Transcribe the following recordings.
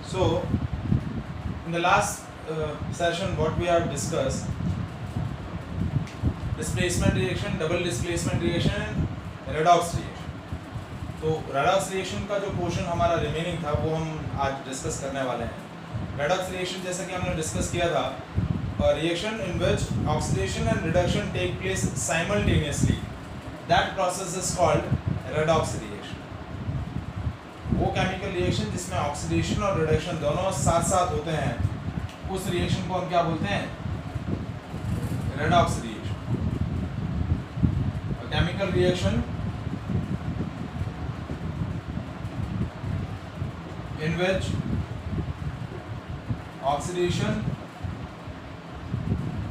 So, in the last session, what we have discussed, displacement reaction, double displacement reaction, redox reaction. तो redox reaction का जो portion हमारा remaining था वो हम आज डिस्कस करने वाले हैं. redox reaction जैसा कि हमने डिस्कस किया था, reaction in which oxidation and reduction take place simultaneously. That process is called redox reaction. वो केमिकल रिएक्शन जिसमें ऑक्सीडेशन और रिडक्शन दोनों साथ साथ होते हैं, उस रिएक्शन को हम क्या बोलते हैं? Redox reaction. Chemical reaction in which oxidation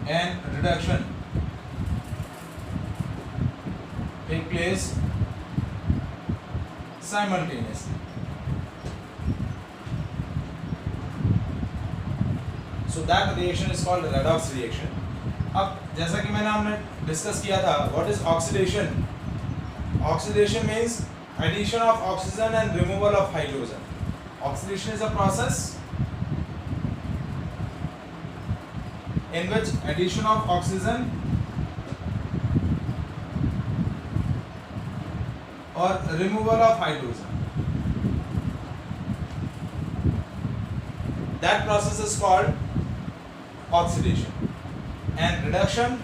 and reduction take place simultaneously. So that reaction is called redox reaction. अब जैसा कि हमने डिस्कस किया था, what is oxidation? Oxidation means addition of oxygen and removal of hydrogen. Oxidation is a process in which addition of oxygen or removal of hydrogen. That process is called oxidation. And reduction,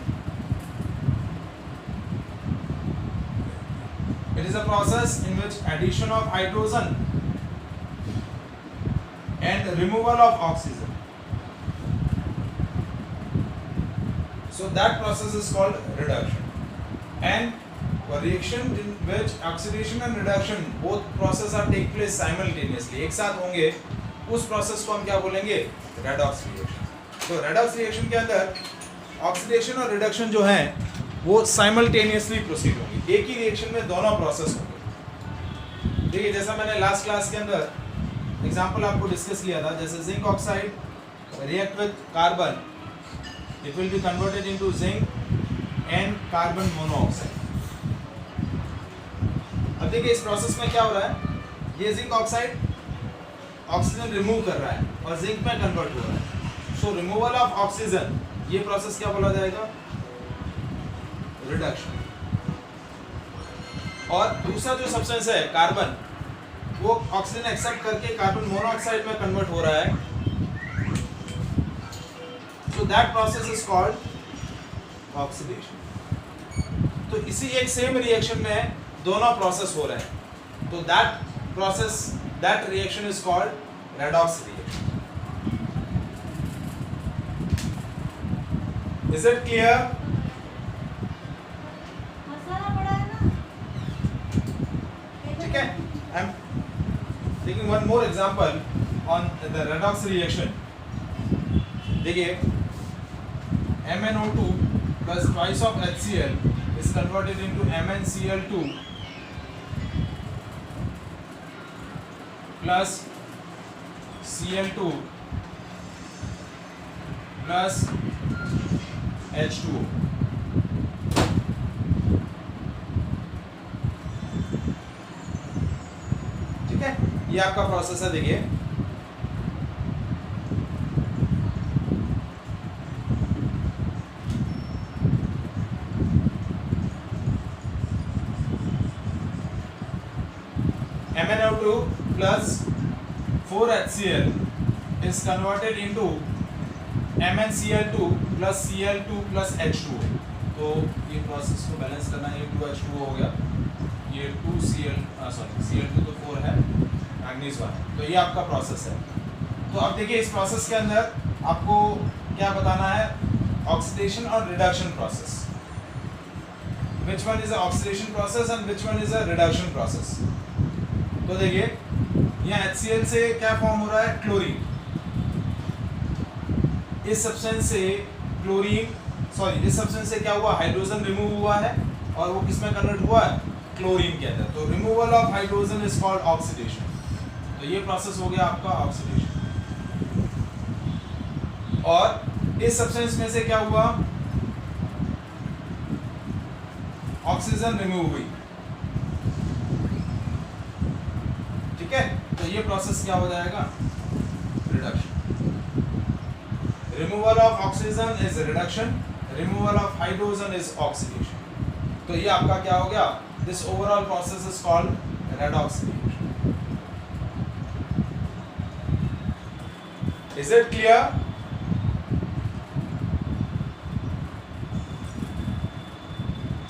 it is a process in which addition of hydrogen and removal of oxygen. So that process is called reduction. And a reaction in which oxidation and reduction both process are take place simultaneously, एक साथ होंगे, उस process को हम क्या बोलेंगे? redox reaction. तो redox reaction के अंदर ऑक्सीडेशन और रिडक्शन जो हैं वो साइमल्टेनियसली प्रोसीड होंगे, एक ही रिएक्शन में दोनों प्रोसेस होंगे. देखिए, जैसा मैंने लास्ट क्लास के अंदर एग्जांपल आपको डिस्कस किया था, जैसे zinc oxide react with carbon, it will be converted into zinc and carbon monoxide. अब देखिए इस प्रोसेस में क्या हो रहा है, ये जिंक ऑक्साइड ऑक्सीजन रिमूव कर रहा है और जिंक में कन्वर्ट हो रहा है. सो रिमूवल ऑफ ऑक्सीजन, ये प्रोसेस क्या बोला जाएगा? रिडक्शन. और दूसरा जो सब्सटेंस है कार्बन, वो ऑक्सीजन एक्सेप्ट करके कार्बन मोनोऑक्साइड में कन्वर्ट हो रहा है. सो that process is called oxidation. तो इसी एक सेम रिएक्शन में दोनों प्रोसेस हो रहे हैं, तो that process, that reaction is called redox reaction. Is it clear? ठीक है. I'm taking one more example on the redox reaction. देखिए, MnO2 plus twice of HCl is converted into MnCl2 plus Cl2 plus H2O. ठीक है, ये आपका process है. देखिए, MnO2 plus 4HCl is converted into MnCl2 plus Cl2 plus H2O. तो ये process को बैलेंस करना है, ये 2H2O हो गया, ये 2Cl2 तो 4 है, मैग्नीज 1. तो ये आपका प्रोसेस है. तो अब देखिए इस प्रोसेस के अंदर आपको क्या बताना है? ऑक्सीडेशन और reduction process. Which one is a oxidation process and which one is a reduction process. तो देखिए यहाँ HCl से क्या फॉर्म हो रहा है? क्लोरीन. इस सब्सटेंस से इस सब्सटेंस से क्या हुआ? हाइड्रोजन रिमूव हुआ है और वो किसमें कन्वर्ट हुआ है? क्लोरीन के अंदर. तो removal of hydrogen is called oxidation. तो ये प्रोसेस हो गया आपका ऑक्सीडेशन. और इस सब्सटेंस में से क्या हुआ? ऑक्सीजन रिमूव हुई. ठीक है, तो ये प्रोसेस क्या हो जाएगा? Removal of oxygen is reduction, removal of hydrogen is oxidation. तो ये आपका क्या हो गया, this overall process is called redox reaction. Is it clear?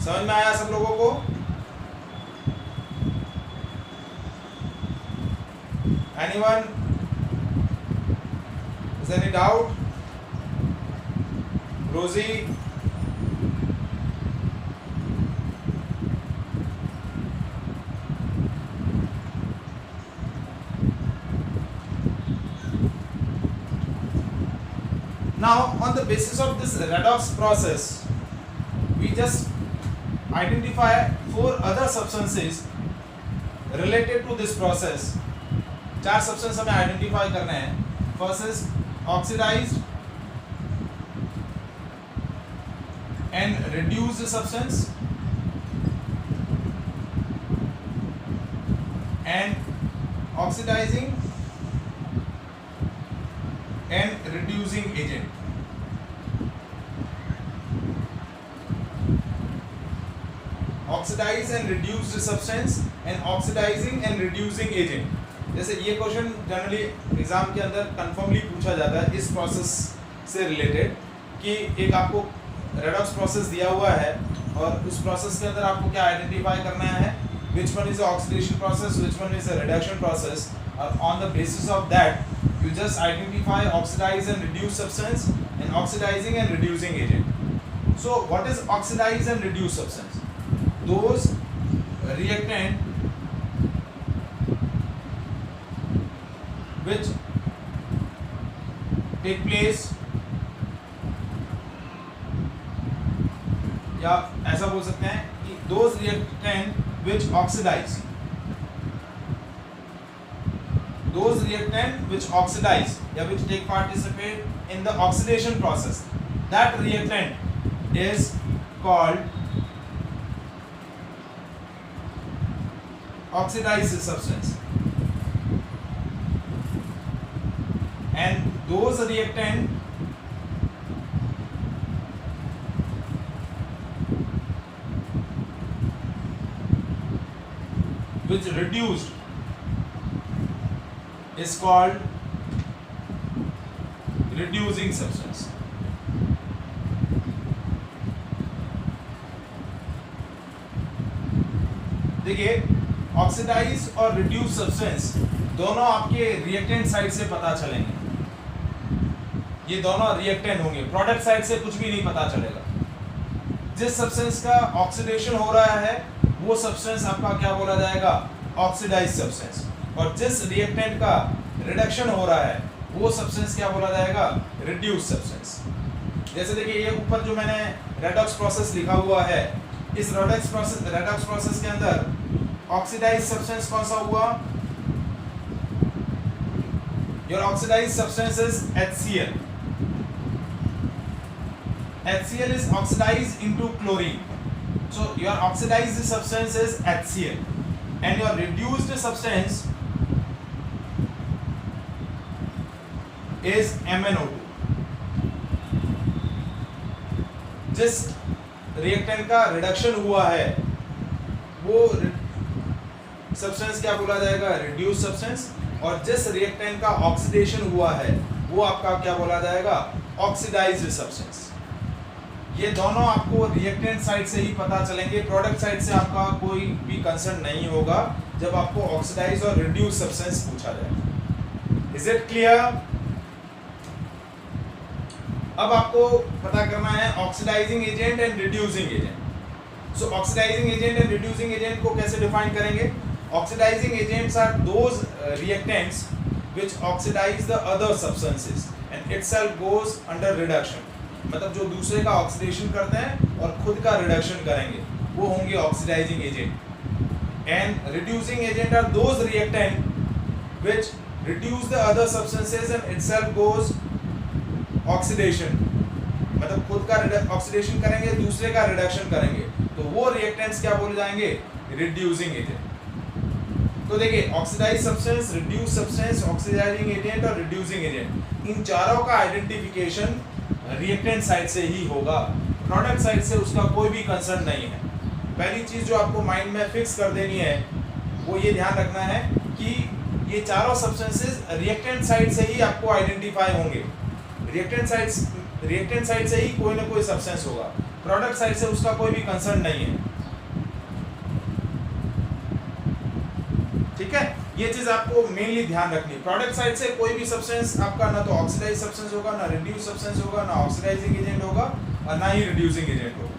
समझ में आया सब लोगों को? Anyone? Is there any doubt? Rosie? Now, on the basis of this redox process, we just identify 4 other substances related to this process. 4 substances हमें identify करने हैं. First is oxidized and reduced substance and oxidizing and reducing agent. Oxidize and reduced substance and oxidizing and reducing agent. जैसे ये question generally exam के अंदर कंफर्मली पूछा जाता है इस प्रोसेस से रिलेटेड कि एक आपको रेडॉक्स प्रोसेस दिया हुआ है और उस प्रोसेस के अंदर आपको क्या आइडेंटिफाई करना है, which one is the oxidation process, which one is the reduction process. On the basis of that, you just identify oxidize and reduce substance and oxidizing and reducing agent. So what is oxidize and reduce substance? Those reactant which take place, या ऐसा बोल सकते हैं कि those reactant which oxidize, those reactant which oxidize या which take participate in the oxidation process, that reactant is called oxidized substance. And those reactant which reduced is called reducing substance. देखिए oxidise और reduce substance दोनों आपके reactant side से पता चलेंगे, ये दोनों रिएक्टेंट होंगे, प्रोडक्ट साइड से कुछ भी नहीं पता चलेगा। जिस सब्सटेंस का ऑक्सीडेशन हो रहा है वो सब्सटेंस आपका क्या बोला जाएगा, ऑक्सीडाइज सब्सटेंस, और जिस रिएक्टेंट का रिडक्शन हो रहा है वो सब्सटेंस क्या बोला जाएगा, रिड्यूस सब्सटेंस। जैसे देखिए ये ऊपर जो मैंने रेडॉक्स प्रोसेस लिखा हुआ है, इस रेडॉक्स प्रोसेस के अंदर ऑक्सीडाइज सब्सटेंस कौन सा हुआ, your oxidise substance is HCl. HCl is oxidized into chlorine. So your oxidized substance is HCl and your reduced substance is MnO2. जिस रिएक्टेंट का रिडक्शन हुआ है वो सब्सटेंस क्या बोला जाएगा, रिड्यूस सब्सटेंस, और जिस रिएक्टेंट का ऑक्सीडेशन हुआ है वो आपका क्या बोला जाएगा, ऑक्सीडाइज्ड सब्सटेंस। ये दोनों आपको रिएक्टेंट साइड से ही पता चलेंगे, प्रोडक्ट साइड से आपका कोई भी कंसर्न नहीं होगा जब आपको ऑक्सीडाइज और रिड्यूस सब्सटेंस पूछा जाए। Is it clear? अब आपको पता करना है oxidising agent and reducing agent. So oxidising agent and reducing agent को कैसे डिफाइन करेंगे? Oxidising agents are those reactants which oxidise the other substances and itself goes under reduction. मतलब जो दूसरे का ऑक्सीडेशन करते हैं और खुद का रिडक्शन करेंगे वो होंगे oxidizing agent. And reducing agent are those reactant which reduce the other substances and itself goes oxidation. मतलब खुद का ऑक्सीडेशन करेंगे, दूसरे का रिडक्शन करेंगे, तो वो रिएक्टेंट्स क्या बोले जाएंगे, रिड्यूसिंग एजेंट। तो देखिए oxidize substance, reduce substance, oxidizing agent और रिड्यूसिंग एजेंट, इन चारों का आइडेंटिफिकेशन रिएक्टेंट साइड से ही होगा, प्रोडक्ट साइड से उसका कोई भी कंसर्न नहीं है। पहली चीज जो आपको माइंड में फिक्स कर देनी है वो ये ध्यान रखना है कि ये चारों सब्सटेंसेस रिएक्टेंट साइड से ही आपको आइडेंटिफाई होंगे। रिएक्टेंट साइड से ही कोई ना कोई सब्सटेंस होगा, प्रोडक्ट साइड से उसका कोई भी कंसर्न नहीं है। ठीक है, ये चीज आपको मेनली ध्यान रखनी है। प्रोडक्ट साइड से कोई भी सब्सटेंस आपका ना तो ऑक्सीडाइज सब्सटेंस होगा, ना रिड्यूस सब्सटेंस होगा, ना ऑक्सीडाइजिंग एजेंट होगा और ना ही रिड्यूसिंग एजेंट होगा।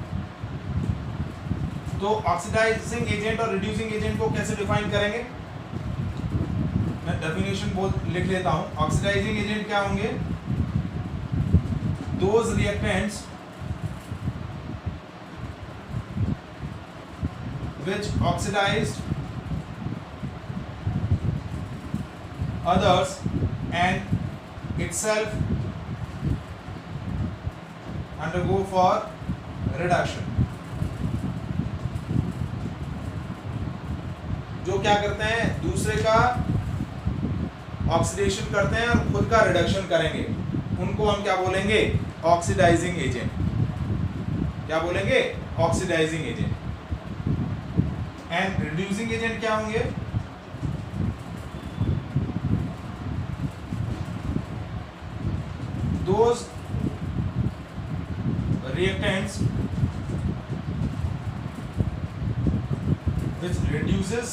तो ऑक्सीडाइजिंग एजेंट और रिड्यूसिंग एजेंट को कैसे डिफाइन करेंगे, मैं डेफिनेशन लिख लेता हूं। ऑक्सीडाइजिंग एजेंट क्या होंगे, those reactants which oxidized others and itself undergo for reduction। जो क्या करते हैं, दूसरे का ऑक्सीडेशन करते हैं और खुद का रिडक्शन करेंगे, उनको हम क्या बोलेंगे, ऑक्सीडाइजिंग एजेंट। क्या बोलेंगे, oxidizing agent. And reducing agent क्या होंगे, those reactants which reduces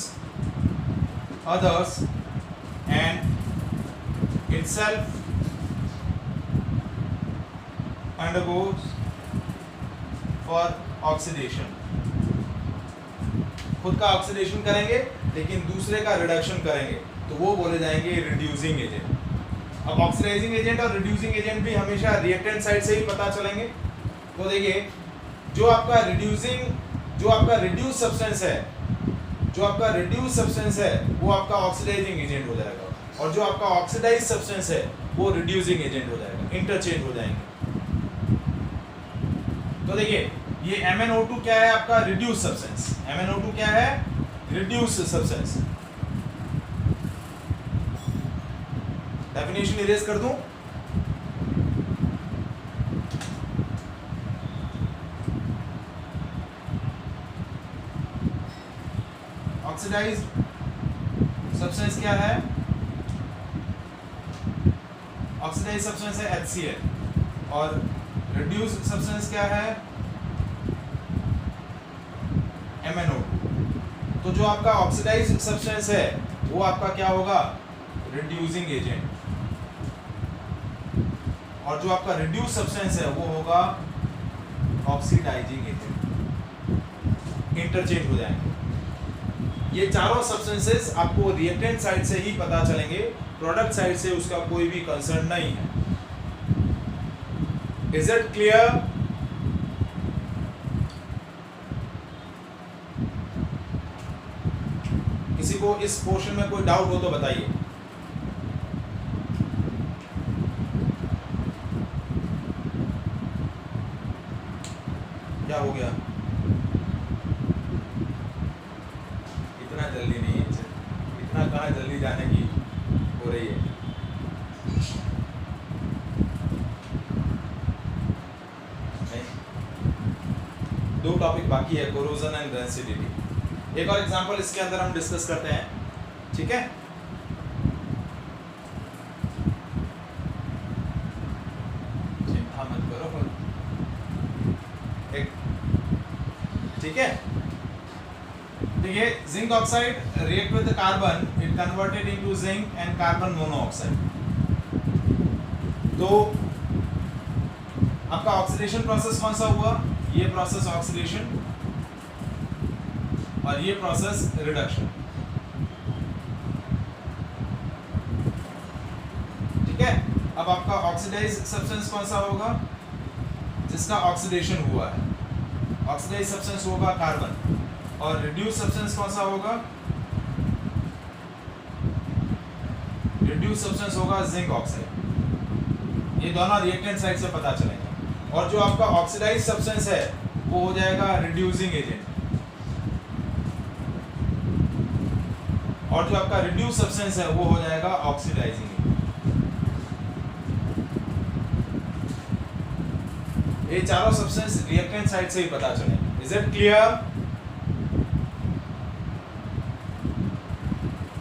others and itself undergoes for oxidation। खुद का ऑक्सीडेशन करेंगे लेकिन दूसरे का रिडक्शन करेंगे, तो वो बोले जाएंगे रिड्यूसिंग एजेंट। अब ऑक्सीडाइजिंग एजेंट और रिड्यूसिंग एजेंट भी हमेशा रिएक्टेंट साइड से ही पता चलेंगे। तो देखिए जो आपका रिड्यूस सब्सटेंस है, वो आपका ऑक्सीडाइजिंग एजेंट हो जाएगा, और जो आपका ऑक्सीडाइज सब्सटेंस है वो रिड्यूसिंग एजेंट हो जाएगा, इंटरचेंज हो जाएंगे। तो देखिए ये MnO2 क्या है, आपका रिड्यूस सब्सटेंस। MnO2 क्या है, रिड्यूस सब्सटेंस। डेफिनेशन इरेज कर दूं, ऑक्सीडाइज्ड सब्सटेंस क्या है, ऑक्सीडाइज्ड सब्सटेंस है HCl, और रिड्यूस सब्सटेंस क्या है, MnO2। तो जो आपका ऑक्सीडाइज्ड सब्सटेंस है वो आपका क्या होगा, रिड्यूसिंग एजेंट, और जो आपका रिड्यूस सब्सटेंस है वो होगा ऑक्सीडाइजिंग एजेंट, इंटरचेंज हो जाएंगे। ये चारों सब्सटेंसेस आपको रिएक्टेंट साइड से ही पता चलेंगे, प्रोडक्ट साइड से उसका कोई भी कंसर्न नहीं है। Is it clear? किसी को इस पोर्शन में कोई डाउट हो तो बताइए। क्या हो गया, इतना जल्दी नहीं, इतना कहाँ जल्दी जाने की हो रही है। दो टॉपिक बाकी है, कोरोजन एंड रेंसिडिटी। एक और एग्जांपल इसके अंदर हम डिस्कस करते हैं, ठीक है। चिंता मत करो, ठीक है। देखिए zinc oxide react with carbon, it converted into zinc and carbon monoxide. तो आपका ऑक्सीडेशन प्रोसेस कौन सा हुआ, ये प्रोसेस ऑक्सीडेशन और ये प्रोसेस रिडक्शन, ठीक है। अब आपका ऑक्सीडाइज सब्सटेंस कौन सा होगा, जिसका ऑक्सीडेशन हुआ है, ऑक्सीडाइज सब्सटेंस होगा कार्बन, और रिड्यूस सब्सटेंस कौन सा होगा, रिड्यूस सब्सटेंस होगा जिंक ऑक्साइड। ये दोनों रिएक्टेंट साइड से पता चलेगा। और जो आपका ऑक्सीडाइज सब्सटेंस है वो हो जाएगा रिड्यूसिंग एजेंट। और जो आपका रिड्यूस सब्सटेंस है वो हो जाएगा ऑक्सीडाइजिंग। ये चारों सब्सटेंस रिएक्टेंट साइड से ही पता चले। Is it clear?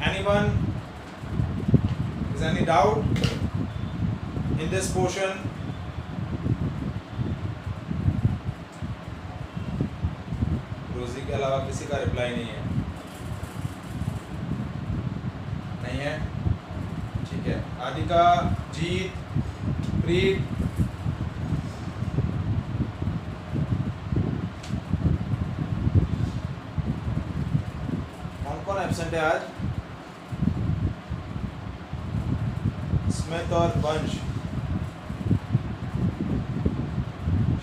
Anyone? Is any doubt in this portion? रोजी के अलावा किसी का रिप्लाई नहीं है? नहीं है? ठीक है। आदिका, जीत, प्रीत, कौन कौन एब्सेंट है आज? स्मिथ और वंश।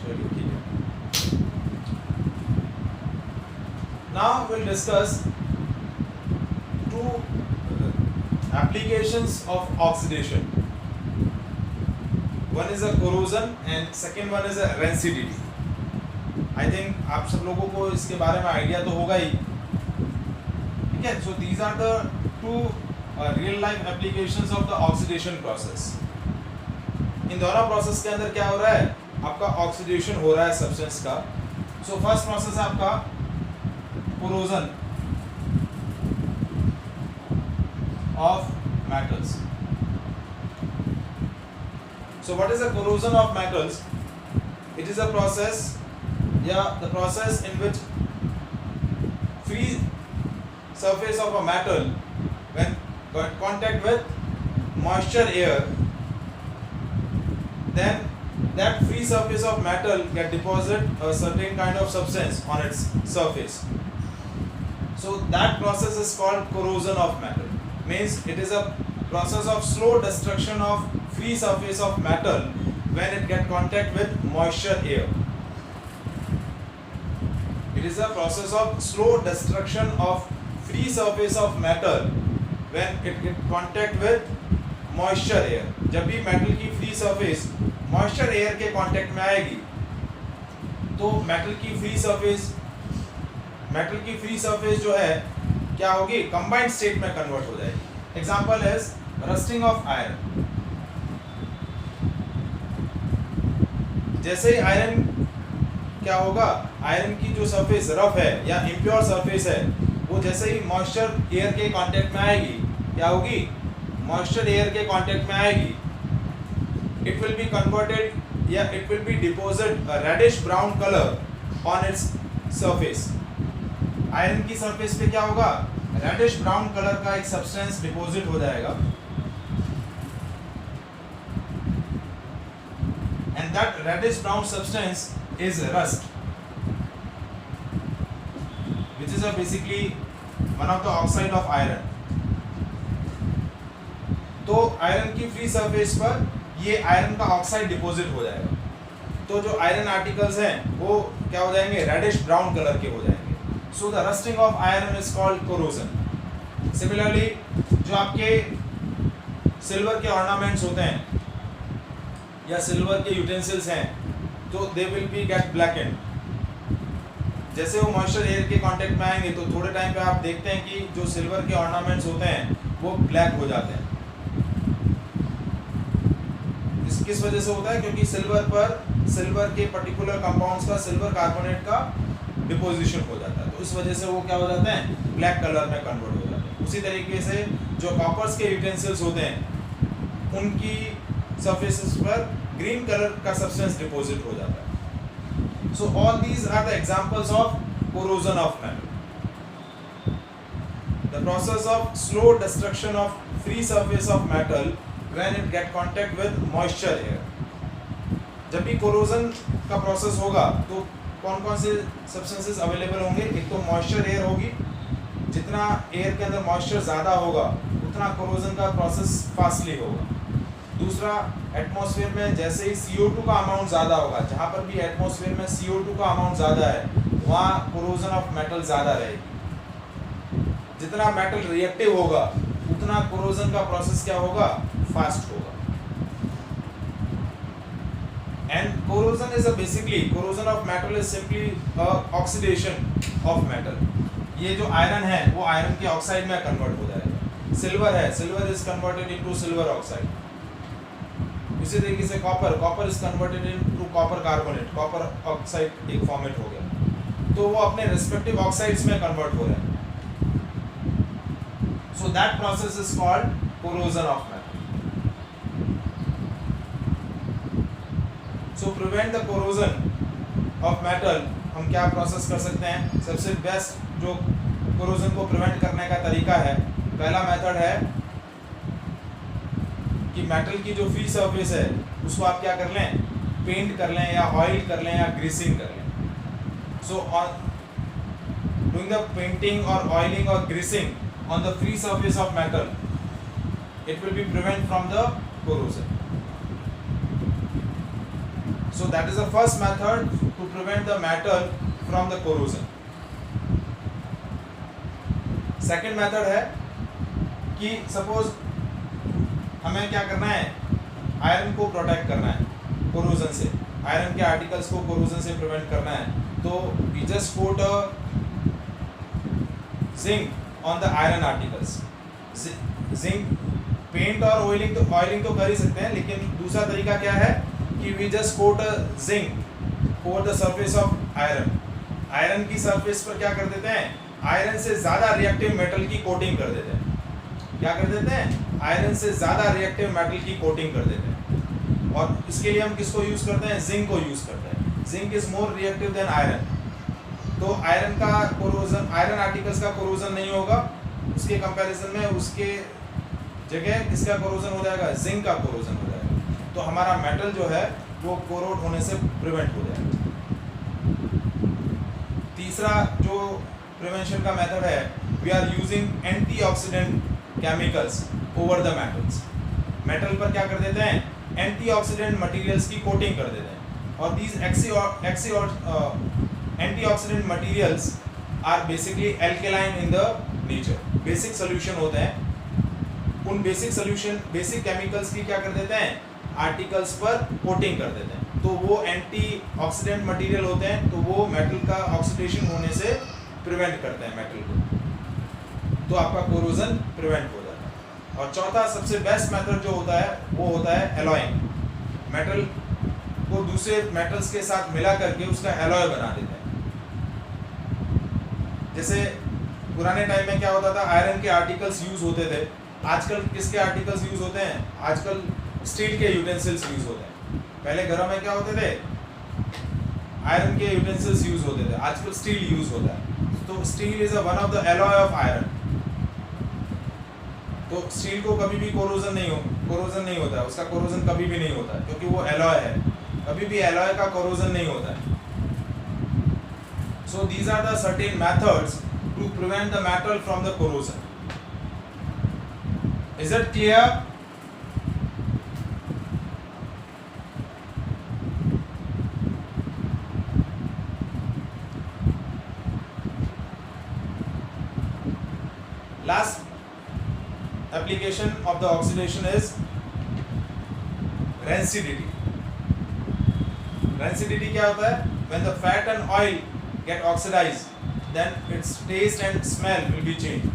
चलिए ठीक है। Now we'll discuss two applications of oxidation. One is a corrosion and second one is a rancidity. I think आप सब लोगों को इसके बारे में आइडिया तो होगा ही, ठीक है। So these are the two real life applications of the oxidation process. इन दोनों प्रोसेस के अंदर क्या हो रहा है? आपका ऑक्सीडेशन हो रहा है सब्सटेंस का। So फर्स्ट प्रोसेस है आपका corrosion of metals. So what is the corrosion of metals? It is a process, the process in which free surface of a metal when got contact with moisture air, then that free surface of metal get deposit a certain kind of substance on its surface. So that process is called corrosion of metal. Means it is a process of slow destruction of free surface of metal when it get contact with moisture air. It is a process of slow destruction of free surface of metal when it get contact with moisture air. जब भी metal की free surface moisture air के contact में आएगी तो metal की free surface जो है क्या होगी? combined state में convert हो जाएगी. Example is rusting of iron. जैसे ही आयरन क्या होगा? आयरन की जो सरफेस रफ है या इम्प्योर सरफेस है वो जैसे ही मॉइस्चर एयर के कांटेक्ट में आएगी क्या होगी? मॉइस्चर एयर के कांटेक्ट में आएगी, it will be converted या it will be deposit a reddish brown color on its surface. Iron की सरफेस पे क्या होगा? रेडिश ब्राउन कलर का एक सब्सटेंस डिपॉजिट हो जाएगा and that reddish brown substance is rust which is basically one of the oxide of iron. तो iron की फ्री सरफेस पर ये आयरन का ऑक्साइड डिपॉजिट हो जाएगा, तो जो आयरन आर्टिकल्स हैं वो क्या हो जाएंगे? रेडिश ब्राउन कलर के हो जाएंगे. So the rusting of iron is called corrosion. Similarly, जो आपके सिल्वर के ऑर्नामेंट्स होते हैं या सिल्वर के यूटेंसिल्स हैं तो they will be get blackened. जैसे वो मॉइस्चर एयर के कांटेक्ट में आएंगे तो थोड़े टाइम पे आप देखते हैं कि जो सिल्वर के ऑर्नामेंट्स होते हैं वो ब्लैक हो जाते हैं. किस वजह से होता है? क्योंकि सिल्वर के पर्टिकुलर कंपाउंड्स का सिल्वर कार्बोनेट का डिपोजिशन हो जाता है, तो इस वजह से वो क्या हो जाते हैं? ब्लैक कलर में कन्वर्ट हो जाते हैं. उसी तरीके से जो कॉपर्स के यूटेंसिल्स होते हैं उनकी सरफेसेस पर ग्रीन कलर का सब्सटेंस डिपॉजिट हो जाता है. So all these are the examples of corrosion of metal. The process of slow destruction of free surface of metal when it get contact with moisture air. जब भी corrosion का process होगा तो कौन कौन से सब्सटेंसेस अवेलेबल होंगे? एक तो मॉइस्चर एयर होगी, जितना एयर के अंदर मॉइस्चर ज़्यादा होगा उतना कोरोजन का प्रोसेस फास्टली होगा. दूसरा, एटमॉस्फेयर में जैसे ही CO2 का अमाउंट ज़्यादा होगा, जहाँ पर भी एटमॉस्फेयर में CO2 का अमाउंट ज़्यादा है वहाँ कोरोजन ऑफ मेटल ज़्यादा रहेगी. जितना मेटल रिएक्टिव होगा उतना कोरोजन का प्रोसेस क्या होगा? फास्ट होगा. And corrosion is basically corrosion of metal is simply a oxidation of metal. ये जो आयरन है वो आयरन के ऑक्साइड में कन्वर्ट हो जाएगा। सिल्वर है, silver is converted into silver oxide. इसी तरीके से copper, copper is converted into copper carbonate, copper oxide एक फॉर्मेट हो गया। तो वो अपने रिस्पेक्टिव ऑक्साइड्स में कन्वर्ट हो रहे हैं। सो that process is called corrosion of metal. So prevent the corrosion of metal, हम क्या प्रोसेस कर सकते हैं? सबसे बेस्ट जो कोरोजन को प्रिवेंट करने का तरीका है, पहला मेथड है कि मेटल की जो फ्री सरफेस है उसको आप क्या कर लें, पेंट कर लें या ऑयल कर लें या ग्रीसिंग कर लें। So on doing the painting और ऑयलिंग और greasing on the free surface of metal, it will be prevent from the corrosion. So that is the first method to prevent the metal from the corrosion. Second method है कि suppose हमें क्या करना है, iron को protect करना है corrosion से, आयरन के आर्टिकल्स को कोरोजन से प्रिवेंट करना है। तो we just put a zinc on the iron articles. Zinc paint और ऑयलिंग तो कर ही सकते हैं, लेकिन दूसरा तरीका क्या है कि we just coat zinc over the surface of iron. Iron की सरफेस पर क्या कर देते हैं, आयरन से ज़्यादा रिएक्टिव मेटल की कोटिंग कर देते हैं। क्या कर देते हैं? आयरन से ज़्यादा रिएक्टिव मेटल की कोटिंग कर देते हैं। और इसके लिए हम किसको यूज़ करते हैं? जिंक को यूज़ करते हैं। Zinc is more reactive than iron. तो आयरन का कोरोजन, आयरन आर्टिकल्स का कोरोजन नहीं होगा, उसके कंपैरिजन में उसके जगह किसका कोरोजन हो जाएगा? जिंक का कोरोजन हो जाएगा। तो हमारा मेटल जो है वो कोरोड होने से प्रिवेंट हो जाएगा। तीसरा जो प्रिवेंशन का मेथड है, we are using antioxidant chemicals over the metals. Metal पर क्या कर देते हैं? एंटीऑक्सीडेंट मटेरियल्स की कोटिंग कर देते हैं। और these antioxidant materials are basically alkaline in the nature, basic solution होते हैं। उन बेसिक केमिकल्स की क्या कर देते हैं? आर्टिकल्स पर कोटिंग कर देते हैं। तो वो एंटीऑक्सीडेंट मटेरियल होते हैं, तो वो मेटल का ऑक्सीडेशन होने से प्रिवेंट करते हैं मेटल को, तो आपका कोरोजन प्रिवेंट हो जाता है। और चौथा सबसे बेस्ट मेथड जो होता है वो होता है एलॉइंग। मेटल को दूसरे मेटल्स के साथ मिला करके उसका एलॉय बना देते हैं। जैसे पुराने टाइम में क्या होता था, आयरन के आर्टिकल्स यूज होते थे। आजकल किसके आर्टिकल्स यूज होते हैं? आजकल स्टील के यूटेंसिल्स यूज होते हैं। पहले घरों में क्या होते थे? आयरन के यूटेंसिल्स यूज होते थे, आजकल स्टील यूज होता है। तो steel is one of the alloy of iron. तो स्टील को कभी भी कोरोजन नहीं होता है, उसका कोरोजन कभी भी नहीं होता है, क्योंकि वो एलॉय है। कभी भी एलॉय का कोरोजन नहीं होता है। So these are the certain methods to prevent the metal from the corrosion. Is it clear? Last application of the oxidation is rancidity. Rancidity क्या होता है? When the fat and oil get oxidized, then its taste and smell will be changed.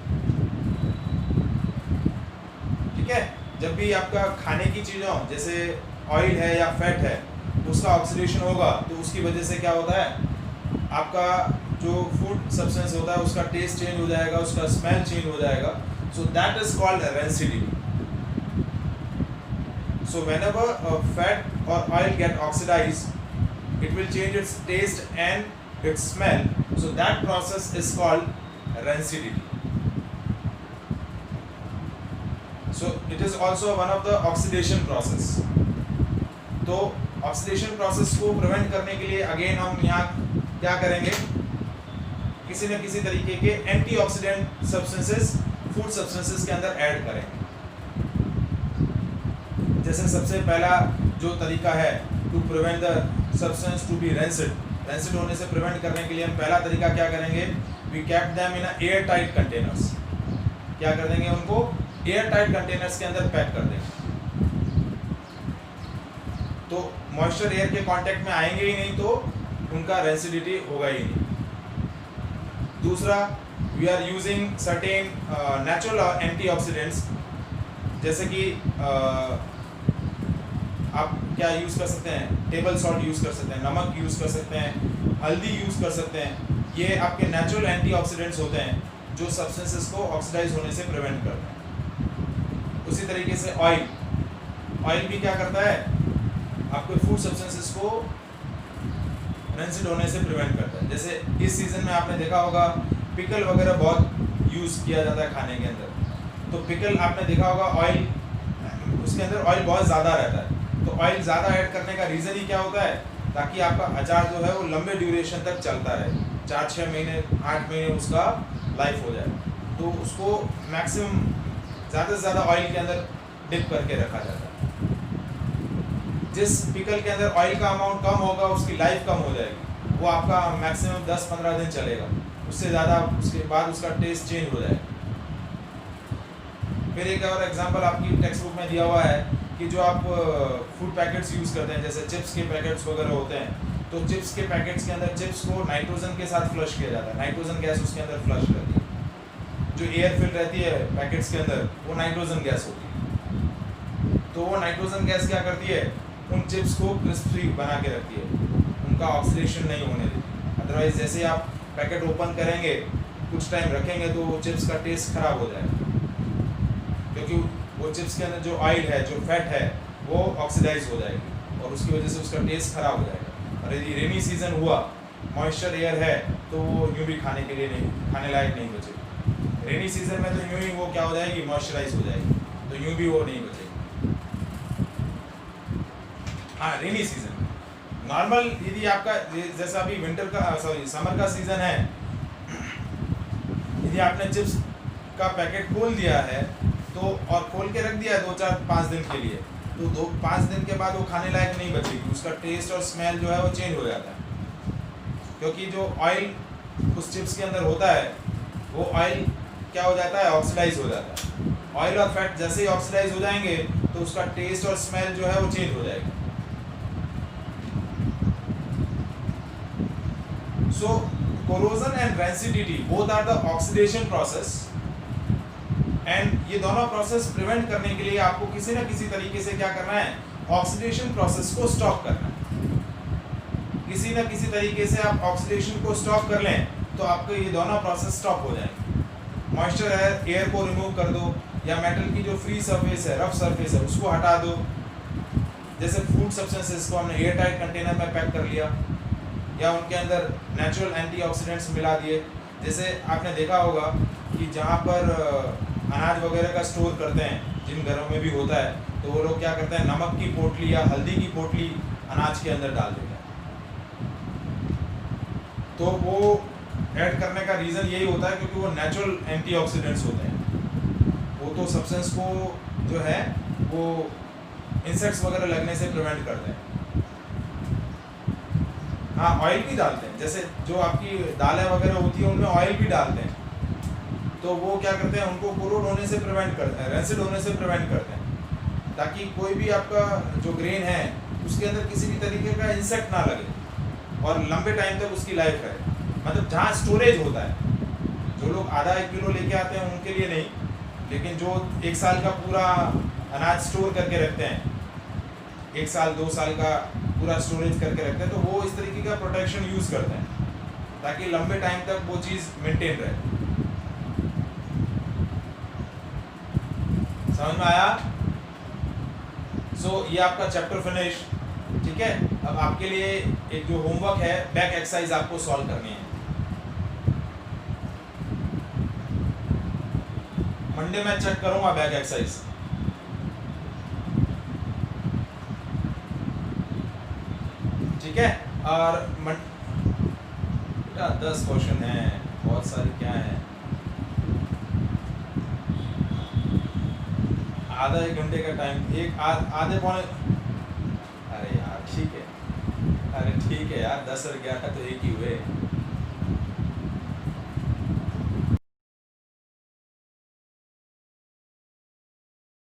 जब भी आपका खाने की चीज़ों जैसे ऑयल है या फैट है उसका ऑक्सीडेशन होगा, तो उसकी वजह से क्या होता है, आपका जो फूड सब्सटेंस होता है उसका टेस्ट चेंज हो जाएगा, उसका स्मेल चेंज हो जाएगा। So that is called rancidity. So whenever fat और oil gets oxidized, it will change its taste and its smell. So that process is called rancidity. So it is also one of the oxidation process. तो oxidation process को prevent करने के लिए again हम यहाँ क्या करेंगे, किसी न किसी तरीके के एंटीऑक्सीडेंट सब्सटेंसेस फूड सब्सटेंसेस के अंदर ऐड करेंगे। जैसे सबसे पहला जो तरीका है to prevent the substance to be rancid होने से प्रिवेंट करने के लिए हम पहला तरीका क्या करेंगे, we cap them in air tight containers. क्या कर देंगे, उनको एयर टाइट कंटेनर्स के अंदर पैक कर देंगे, तो मॉइस्चर एयर के कांटेक्ट में आएंगे ही नहीं, तो उनका रेंसिडिटी होगा ही नहीं। दूसरा, we are using certain natural antioxidants, जैसे कि आप क्या यूज़ कर सकते हैं, टेबल सॉल्ट यूज़ कर सकते हैं, नमक यूज़ कर सकते हैं, हल्दी यूज़ कर सकते हैं। ये आपके नेचुरल एंटीऑक्सीडेंट्स होते हैं जो सब्सटेंसेस को ऑक्सीडाइज होने से प्रिवेंट करते हैं। उसी तरीके से ऑयल भी क्या करता है, आपके फूड सब्सटेंसेस को रेंसिड होने से प्रिवेंट करता है। जैसे इस सीज़न में आपने देखा होगा पिकल वगैरह बहुत यूज़ किया जाता है खाने के अंदर। तो पिकल आपने देखा होगा ऑयल, उसके अंदर ऑयल बहुत ज़्यादा रहता है। तो ऑयल ज़्यादा ऐड करने का रीज़न ही क्या होता है, ताकि आपका अचार जो है वो लंबे ड्यूरेशन तक चलता रहे, 4-6 महीने 8 महीने उसका लाइफ हो जाए। तो उसको मैक्सिमम ज़्यादा से ज़्यादा ऑयल के अंदर डिप करके रखा जाता है। जिस पिकल के अंदर ऑयल का अमाउंट कम होगा उसकी लाइफ कम हो जाएगी, वो आपका मैक्सिमम 10-15 दिन चलेगा, उससे ज़्यादा उसके बाद उसका टेस्ट चेंज हो जाएगा। फिर एक और एग्जांपल आपकी टेक्स्ट बुक में दिया हुआ है कि जो आप फूड पैकेट्स यूज़ करते हैं, जैसे चिप्स के पैकेट्स वगैरह होते हैं, तो चिप्स के पैकेट्स के अंदर चिप्स को नाइट्रोजन के साथ फ्लश किया जाता है, नाइट्रोजन गैस उसके अंदर फ्लश रहती है। जो एयर फिल रहती है पैकेट्स के अंदर वो नाइट्रोजन गैस होती है। तो वो नाइट्रोजन गैस क्या करती है, उन चिप्स को क्रिस्पी बना के रखती है, उनका ऑक्सीडेशन नहीं होने देती। अदरवाइज जैसे आप पैकेट ओपन करेंगे, कुछ टाइम रखेंगे तो वो चिप्स का टेस्ट खराब हो जाएगा, क्योंकि वो चिप्स के अंदर जो ऑयल है, जो फैट है, वो ऑक्सीडाइज हो जाएगी और उसकी वजह से उसका टेस्ट खराब हो जाएगा। और यदि रेनी सीजन हुआ, मॉइस्चर एयर है, तो वो यूँ भी खाने के लिए नहीं, खाने लायक नहीं बचेगी। रेनी सीजन में तो यूँ ही वो क्या हो जाएगी, मॉइस्चराइज हो जाएगी, तो यूँ भी वो नहीं बचेगी। हाँ, रेनी सीजन में नॉर्मल यदि आपका जैसा अभी विंटर का समर का सीजन है, यदि आपने चिप्स का पैकेट खोल दिया है तो और खोल के रख दिया है 2-4-5 दिन के लिए, तो 2-5 दिन के बाद वो खाने लायक नहीं बचेगी, उसका टेस्ट और स्मेल जो है वो चेंज हो जाता है। क्योंकि जो ऑयल उस चिप्स के अंदर होता है, वो ऑयल क्या हो जाता है, ऑक्सीडाइज हो जाता है। ऑयल और फैट जैसे ही ऑक्सीडाइज हो जाएंगे तो उसका टेस्ट और स्मेल जो है वो चेंज हो जाएगा। So corrosion and rancidity both are the oxidation process, and ये दोनों प्रोसेस प्रिवेंट करने के लिए आपको किसी न किसी तरीके से क्या करना है, ऑक्सीडेशन प्रोसेस को स्टॉप करना है। किसी न किसी तरीके से आप ऑक्सीडेशन को स्टॉप कर लें तो आपको ये दोनों प्रोसेस स्टॉप हो जाएंगे। मॉइस्चर है, एयर को रिमूव कर दो, या मेटल की जो फ्री सरफेस है, रफ सरफेस है, उसको हटा दो। जैसे फूड सब्सटेंसेस को हमने एयर टाइट कंटेनर में पैक कर लिया, या उनके अंदर नेचुरल एंटीऑक्सीडेंट्स मिला दिए। जैसे आपने देखा होगा कि जहाँ पर अनाज वगैरह का स्टोर करते हैं, जिन घरों में भी होता है, तो वो लोग क्या करते हैं, नमक की पोटली या हल्दी की पोटली अनाज के अंदर डाल देते हैं। तो वो ऐड करने का रीज़न यही होता है क्योंकि वो नेचुरल एंटीऑक्सीडेंट्स होते हैं। वो तो सब्सटेंस को जो है वो इंसेक्ट्स वगैरह लगने से प्रिवेंट करते हैं। हाँ, ऑयल भी डालते हैं, जैसे जो आपकी दालें वगैरह होती हैं उनमें ऑयल भी डालते हैं, तो वो क्या करते हैं, उनको कोरोड होने से प्रिवेंट करते हैं, रेंसिड होने से प्रिवेंट करते हैं, ताकि कोई भी आपका जो ग्रेन है उसके अंदर किसी भी तरीके का इंसेक्ट ना लगे और लंबे टाइम तक उसकी लाइफ रहे। मतलब जहाँ स्टोरेज होता है, जो लोग आधा 1 किलो लेके आते हैं उनके लिए नहीं, लेकिन जो 1 साल का पूरा अनाज स्टोर करके रखते हैं, 1 साल 2 साल का पूरा स्टोरेज करके रखते हैं, तो वो इस तरीके का प्रोटेक्शन यूज़ करते हैं ताकि लंबे टाइम तक वो चीज़ मेंटेन रहे। समझ में आया? ये आपका चैप्टर फिनिश। ठीक है, अब आपके लिए एक जो होमवर्क है, बैक एक्सरसाइज आपको सॉल्व करनी है। मंडे में चेक करूंगा बैक एक्सरसाइज। ठीक है, और 10 क्वेश्चन है, बहुत सारी क्या है, आधा 1 घंटे का टाइम, आधे पौने, अरे यार ठीक है, अरे ठीक है यार, 10 और 11 तो एक ही हुए।